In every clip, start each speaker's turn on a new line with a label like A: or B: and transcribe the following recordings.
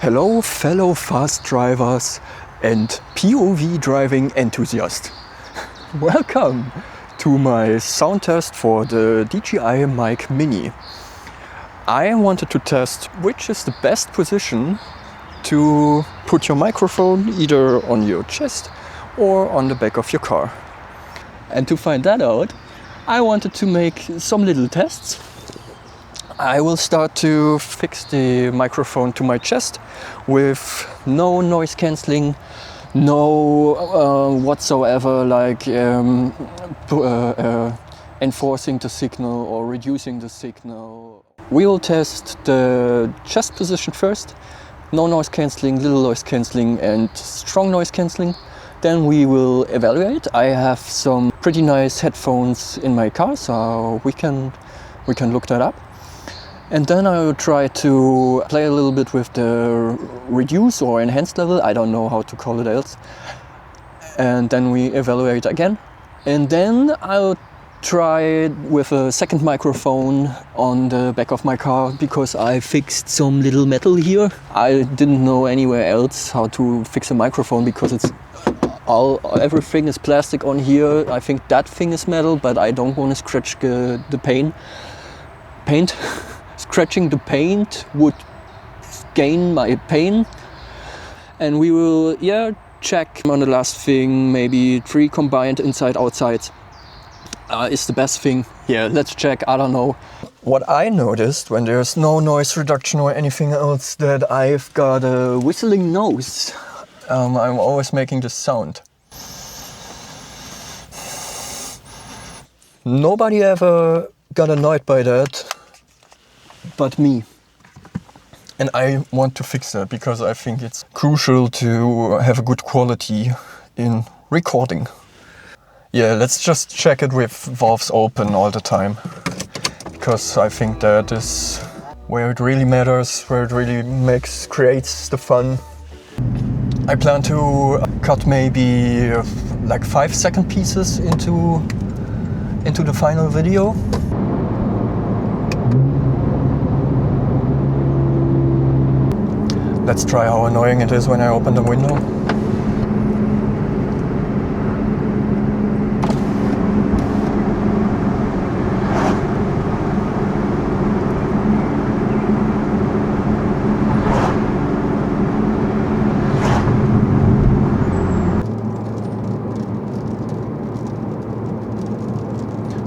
A: Hello fellow fast drivers and POV driving enthusiasts. Welcome to my sound test for the DJI Mic Mini. I wanted to test which is the best position to put your microphone either on your chest or on the back of your car. And to find that out, I wanted to make some little tests. I will start to fix the microphone to my chest with no noise cancelling, no whatsoever like enforcing the signal or reducing the signal. We will test the chest position first, no noise cancelling, little noise cancelling and strong noise cancelling. Then we will evaluate. I have some pretty nice headphones in my car, so we can look that up. And then I will try to play a little bit with the reduce or enhanced level. I don't know how to call it else. And then we evaluate again. And then I'll try with a second microphone on the back of my car because I fixed some little metal here. I didn't know anywhere else how to fix a microphone because everything is plastic on here. I think that thing is metal, but I don't want to scratch the paint. Scratching the paint would gain my pain. And we will check on the last thing, maybe 3 combined inside outside is the best thing. Yeah, let's check, I don't know. What I noticed when there's no noise reduction or anything else, that I've got a whistling nose. I'm always making this sound. Nobody ever got annoyed by that but me. And I want to fix that because I think it's crucial to have a good quality in recording. Yeah, let's just check it with valves open all the time, because I think that is where it really matters, where it really creates the fun. I plan to cut maybe like 5-second pieces into the final video. Let's try how annoying it is when I open the window.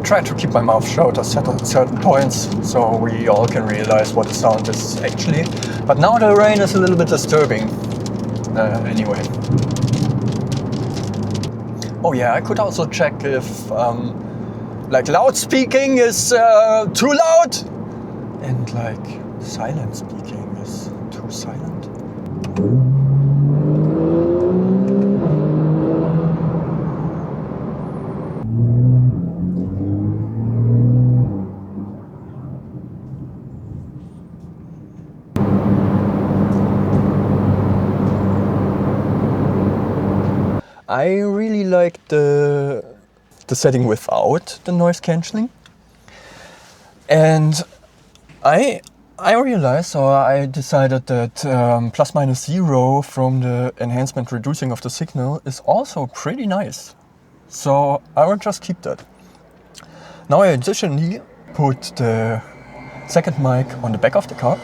A: Try to keep my mouth shut at certain points so we all can realize what the sound is actually. But now the rain is a little bit disturbing. Anyway. Oh yeah, I could also check if like loud speaking is too loud and like silent speaking is too silent. I really like the setting without the noise cancelling, and I realized, so I decided that ±0 from the enhancement reducing of the signal is also pretty nice. So I will just keep that. Now I additionally put the second mic on the back of the car,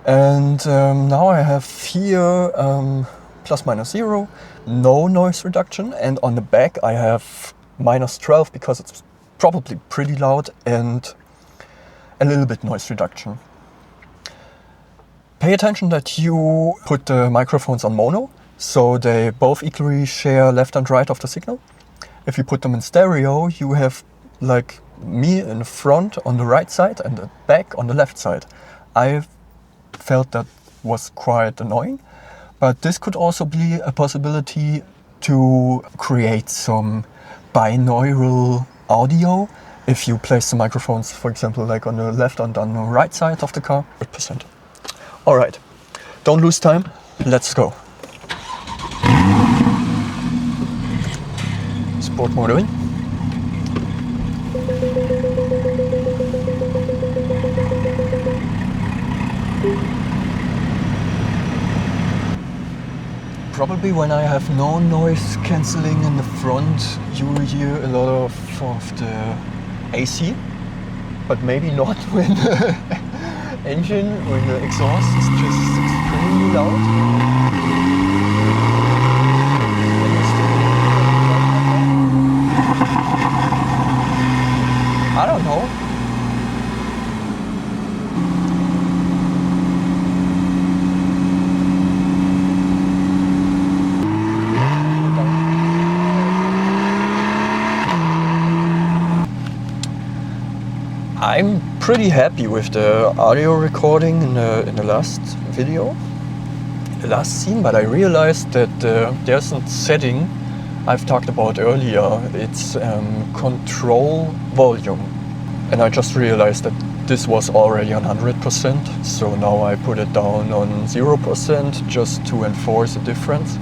A: and now I have here ±0, no noise reduction, and on the back I have -12 because it's probably pretty loud, and a little bit noise reduction. Pay attention that you put the microphones on mono, so they both equally share left and right of the signal. If you put them in stereo, you have like me in the front on the right side and the back on the left side. I felt that was quite annoying. But this could also be a possibility to create some binaural audio if you place the microphones, for example, like on the left and on the right side of the car. 100%. All right, don't lose time. Let's go. Sport mode in. Probably when I have no noise cancelling in the front, you will hear a lot of the AC, but maybe not when the engine, when the exhaust is just extremely loud. I don't know. I'm pretty happy with the audio recording in the last video, the last scene, but I realized that there's a setting I've talked about earlier. It's control volume, and I just realized that this was already on 100%, so now I put it down on 0% just to enforce a difference.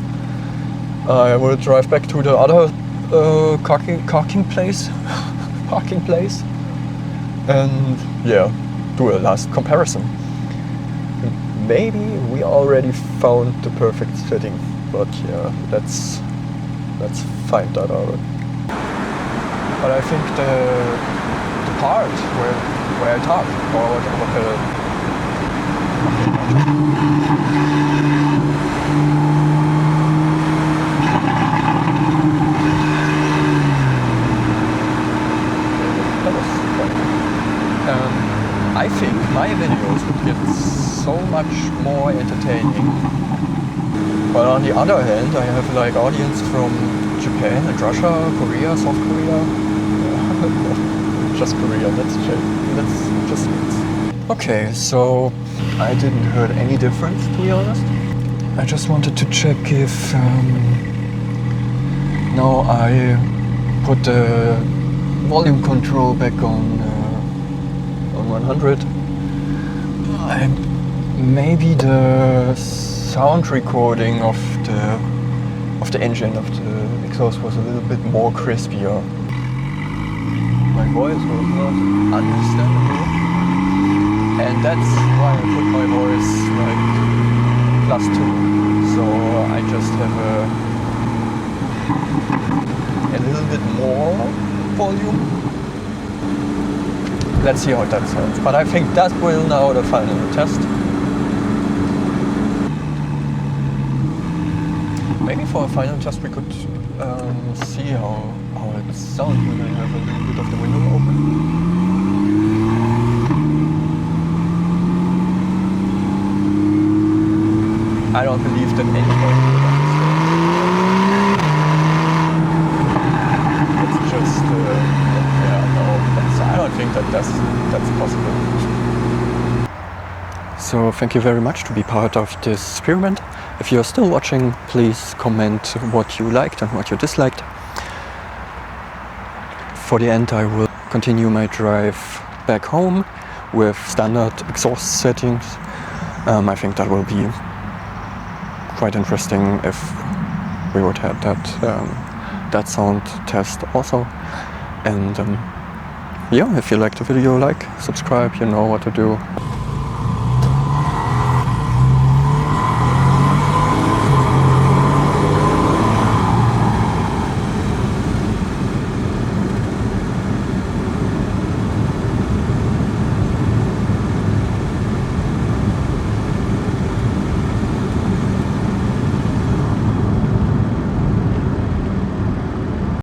A: I will drive back to the other parking place, and yeah, do a last comparison. Maybe we already found the perfect setting, but yeah, let's find that out. But I think the part where I talk about I think my videos would get so much more entertaining. But on the other hand, I have like audience from Japan and Russia, Korea, South Korea. Just Korea, that's just it. Okay, so I didn't hear any difference, to be honest. I just wanted to check if now I put the volume control back on 100. Maybe the sound recording of the engine, of the exhaust was a little bit more crispier. My voice was not understandable, and that's why I put my voice like +2. So I just have a little bit more volume. Let's see how that sounds. But I think that will now the final test. Maybe for a final test we could see how it sounds when I have a little bit of the window open. I don't believe that anybody will understand. It's just I don't think that's possible. So thank you very much to be part of this experiment. If you're still watching, please comment what you liked and what you disliked. For the end, I will continue my drive back home with standard exhaust settings. I think that will be quite interesting if we would have that sound test also. And yeah, if you liked the video, subscribe, you know what to do.